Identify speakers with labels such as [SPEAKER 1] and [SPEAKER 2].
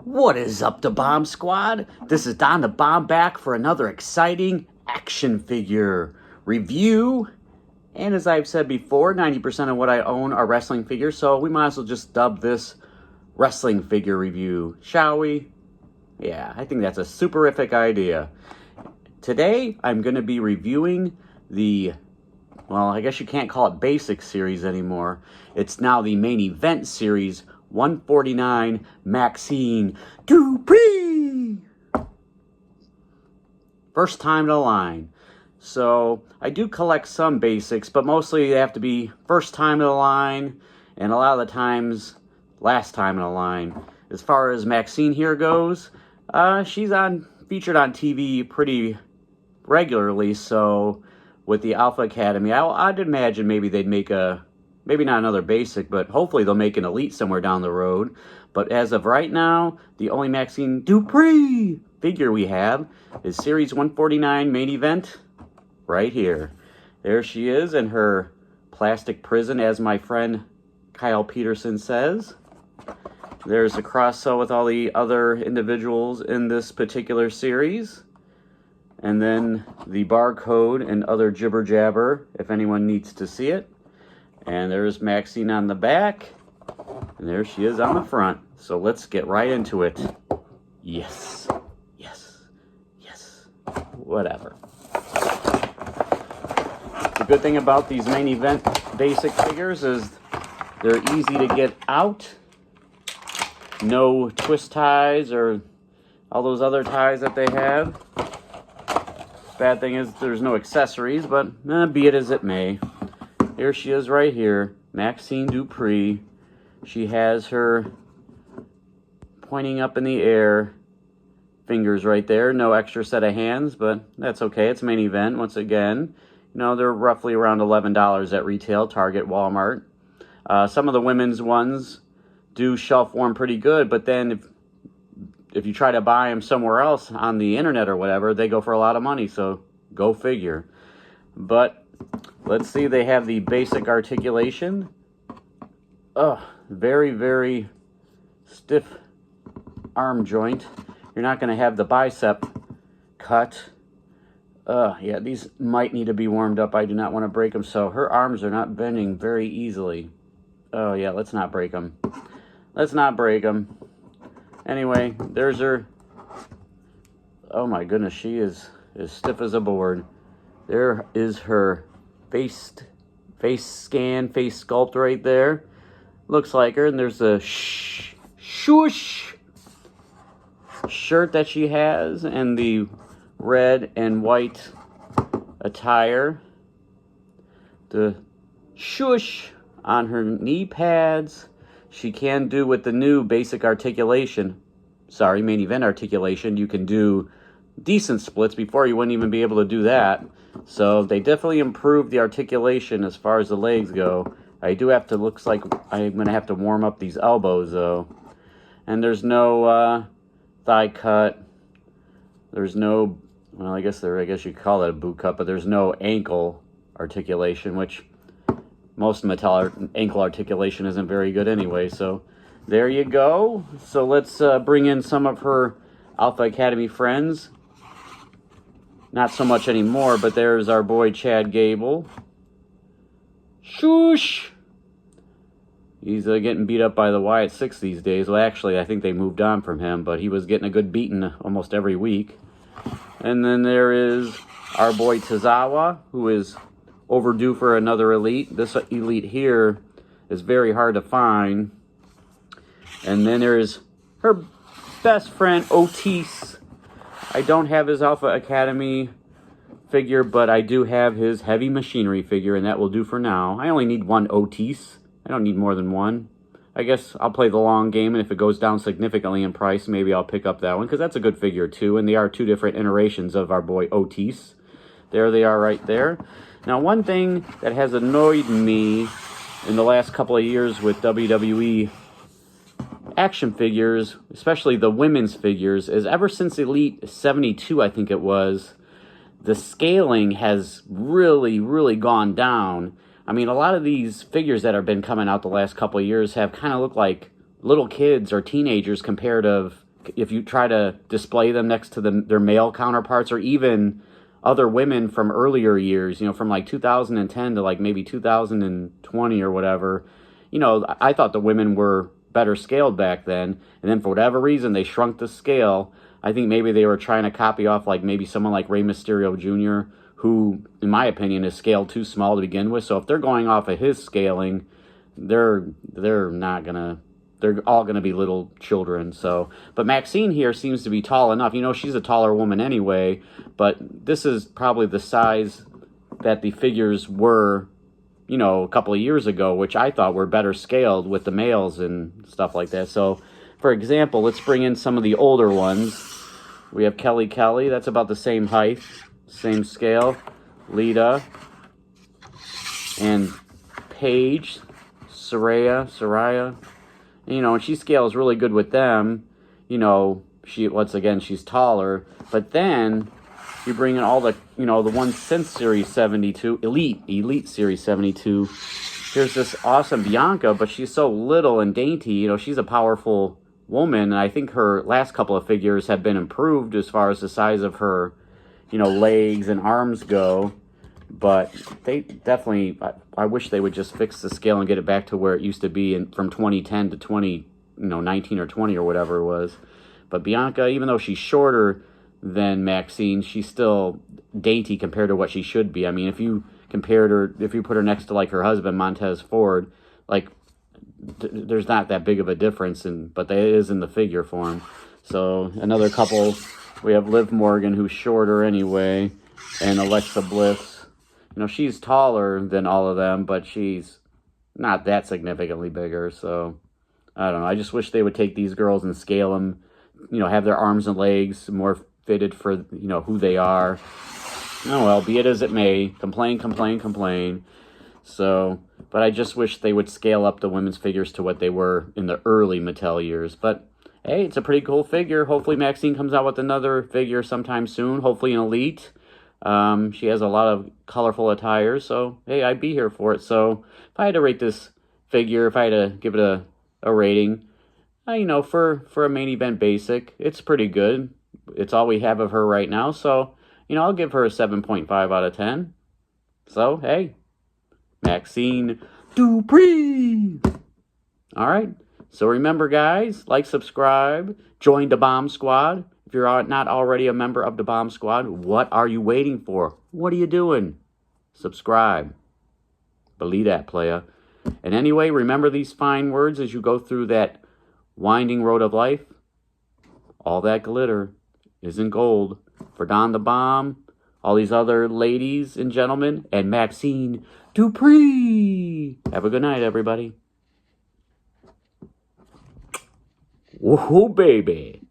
[SPEAKER 1] What is up, the Bomb Squad? This is Don the Bomb back for another exciting action figure review. And as I've said before, 90% of what I own are wrestling figures, so we might as well just dub this wrestling figure review, shall we? Yeah, I think that's a superific idea. Today, I'm going to be reviewing the, well, I guess you can't call it basic series anymore. It's now the main event series, 149 Maxxine Dupri. First time to line. So I do collect some basics, but mostly they have to be first time in the line, and a lot of the times last time in the line. As far as Maxxine here goes, she's featured on TV pretty regularly. So with the Alpha Academy, I'd imagine maybe they'd make maybe not another basic, but hopefully they'll make an elite somewhere down the road. But as of right now, the only Maxxine Dupri figure we have is Series 149 main event right here. There she is in her plastic prison, as my friend Kyle Peterson says. There's a cross-sew with all the other individuals in this particular series. And then the barcode and other jibber-jabber, if anyone needs to see it. And there's Maxxine on the back. And there she is on the front. So let's get right into it. Yes. Yes. Yes. Whatever. The good thing about these main event basic figures is they're easy to get out. No twist ties or all those other ties that they have. Bad thing is there's no accessories, but be it as it may. Here she is right here, Maxxine Dupri. She has her pointing up in the air fingers right there. No extra set of hands, but that's okay. It's main event once again. You know, they're roughly around $11 at retail, Target, Walmart. Some of the women's ones do shelf warm pretty good, but then if you try to buy them somewhere else on the internet or whatever, they go for a lot of money, so go figure. But let's see, they have the basic articulation. Very, very stiff arm joint. You're not going to have the bicep cut. Yeah, these might need to be warmed up. I do not want to break them, so her arms are not bending very easily. Oh, yeah, let's not break them. Let's not break them. Anyway, there's her. Oh, my goodness, she is as stiff as a board. There is her face scan, face sculpt right there. Looks like her. And there's a swoosh shirt that she has, and the red and white attire. The swoosh on her knee pads. She can do with the new basic articulation. Sorry, main event articulation. You can do decent splits. Before you wouldn't even be able to do that. So they definitely improved the articulation as far as the legs go. I do have to, looks like I'm going to have to warm up these elbows though. And there's no thigh cut. There's no, well, I guess you could call it a boot cut, but there's no ankle articulation, which most Mattel ankle articulation isn't very good anyway. So there you go. So let's bring in some of her Alpha Academy friends. Not so much anymore, but there's our boy Chad Gable. Shoosh! He's getting beat up by the Wyatt Six these days. Well, actually, I think they moved on from him, but he was getting a good beating almost every week. And then there is our boy Tozawa, who is overdue for another elite. This elite here is very hard to find. And then there's her best friend, Otis. I don't have his Alpha Academy figure, but I do have his Heavy Machinery figure, and that will do for now. I only need one Otis. I don't need more than one. I guess I'll play the long game, and if it goes down significantly in price, maybe I'll pick up that one, because that's a good figure too, and they are two different iterations of our boy Otis. There they are right there. Now, one thing that has annoyed me in the last couple of years with WWE action figures, especially the women's figures, is ever since Elite 72, I think it was, the scaling has really, really gone down. I mean, a lot of these figures that have been coming out the last couple of years have kind of looked like little kids or teenagers compared to if you try to display them next to their male counterparts, or even other women from earlier years, you know, from like 2010 to like maybe 2020 or whatever, you know, I thought the women were better scaled back then. And then for whatever reason, they shrunk the scale. I think maybe they were trying to copy off like maybe someone like Rey Mysterio Jr., who, in my opinion, is scaled too small to begin with. So if they're going off of his scaling, they're not gonna. They're all gonna be little children. So, but Maxxine here seems to be tall enough. You know, she's a taller woman anyway. But this is probably the size that the figures were, you know, a couple of years ago, which I thought were better scaled with the males and stuff like that. So, for example, let's bring in some of the older ones. We have Kelly. That's about the same height, same scale. Lita and Paige, Saraya. You know, and she scales really good with them. You know, once again, she's taller. But then you bring in all the, you know, the ones since Series 72, Elite Series 72. Here's this awesome Bianca, but she's so little and dainty. You know, she's a powerful woman. And I think her last couple of figures have been improved as far as the size of her, you know, legs and arms go. But they definitely, I wish they would just fix the scale and get it back to where it used to be from 2010 to 2019 or 20 or whatever it was. But Bianca, even though she's shorter than Maxxine, she's still dainty compared to what she should be. I mean, if you compared her, if you put her next to like her husband, Montez Ford, like there's not that big of a difference, but that is in the figure form. So another couple, we have Liv Morgan, who's shorter anyway, and Alexa Bliss. You know, she's taller than all of them, but she's not that significantly bigger. So, I don't know. I just wish they would take these girls and scale them, you know, have their arms and legs more fitted for, you know, who they are. Oh, well, be it as it may. Complain. So, but I just wish they would scale up the women's figures to what they were in the early Mattel years. But, hey, it's a pretty cool figure. Hopefully Maxxine comes out with another figure sometime soon. Hopefully an Elite. She has a lot of colorful attire, so hey, I'd be here for it. So if I had to rate this figure, if I had to give it a rating, you know, for a main event basic, it's pretty good. It's all we have of her right now, so you know, I'll give her a 7.5 out of 10. So hey, Maxxine Dupri. All right. So remember, guys, like, subscribe, join the Bomb Squad. If you're not already a member of the Bomb Squad, what are you waiting for? What are you doing? Subscribe. Believe that, playa. And anyway, remember these fine words as you go through that winding road of life. All that glitter isn't gold. For Don the Bomb, all these other ladies and gentlemen, and Maxxine Dupri. Have a good night, everybody. Woohoo, baby.